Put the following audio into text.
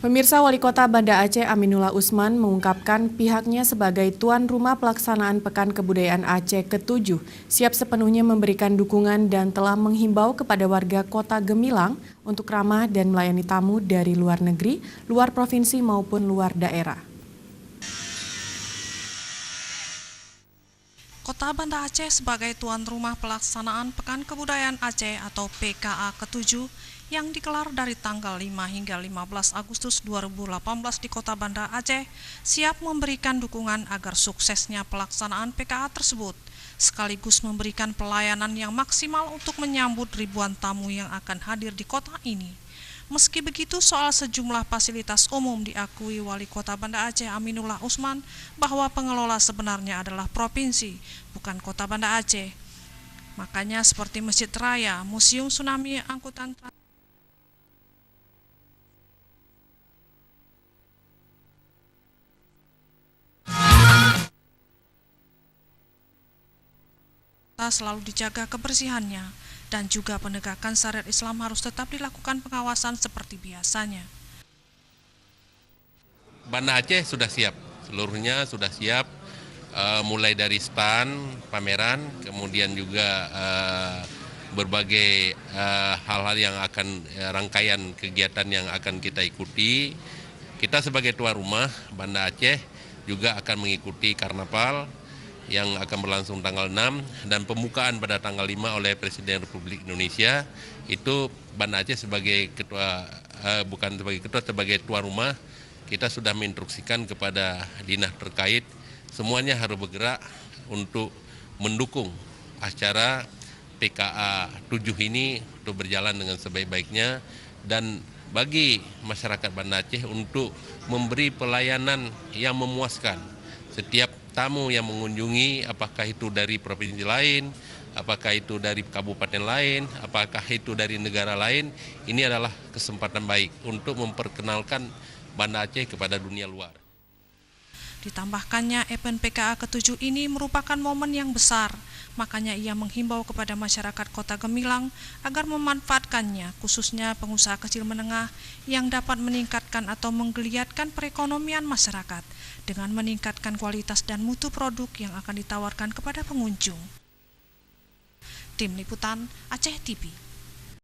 Pemirsa, Wali Kota Banda Aceh Aminullah Usman mengungkapkan pihaknya sebagai tuan rumah pelaksanaan Pekan Kebudayaan Aceh ke-7 siap sepenuhnya memberikan dukungan dan telah menghimbau kepada warga Kota Gemilang untuk ramah dan melayani tamu dari luar negeri, luar provinsi maupun luar daerah. Kota Banda Aceh sebagai tuan rumah pelaksanaan Pekan Kebudayaan Aceh atau PKA ke-7 yang digelar dari tanggal 5 hingga 15 Agustus 2018 di Kota Banda Aceh siap memberikan dukungan agar suksesnya pelaksanaan PKA tersebut, sekaligus memberikan pelayanan yang maksimal untuk menyambut ribuan tamu yang akan hadir di kota ini. Meski begitu, soal sejumlah fasilitas umum diakui Wali Kota Banda Aceh Aminullah Usman bahwa pengelola sebenarnya adalah provinsi, bukan Kota Banda Aceh. Makanya seperti Masjid Raya, Museum Tsunami, angkutan selalu dijaga kebersihannya, dan juga penegakan syariat Islam harus tetap dilakukan pengawasan seperti biasanya. Banda Aceh sudah siap, seluruhnya sudah siap, mulai dari stand, pameran, kemudian juga berbagai hal-hal yang akan rangkaian kegiatan yang akan kita ikuti. Kita sebagai tuan rumah Banda Aceh juga akan mengikuti karnaval yang akan berlangsung tanggal 6 dan pembukaan pada tanggal 5 oleh Presiden Republik Indonesia. Itu Banda Aceh sebagai sebagai tuan rumah, kita sudah menginstruksikan kepada dinas terkait semuanya harus bergerak untuk mendukung acara PKA 7 ini untuk berjalan dengan sebaik-baiknya, dan bagi masyarakat Banda Aceh untuk memberi pelayanan yang memuaskan. Setiap tamu yang mengunjungi, apakah itu dari provinsi lain, apakah itu dari kabupaten lain, apakah itu dari negara lain, ini adalah kesempatan baik untuk memperkenalkan Banda Aceh kepada dunia luar. Ditambahkannya, event PKA ke-7 ini merupakan momen yang besar, makanya ia menghimbau kepada masyarakat Kota Gemilang agar memanfaatkannya, khususnya pengusaha kecil menengah yang dapat meningkatkan atau menggeliatkan perekonomian masyarakat dengan meningkatkan kualitas dan mutu produk yang akan ditawarkan kepada pengunjung. Tim Liputan Aceh TV.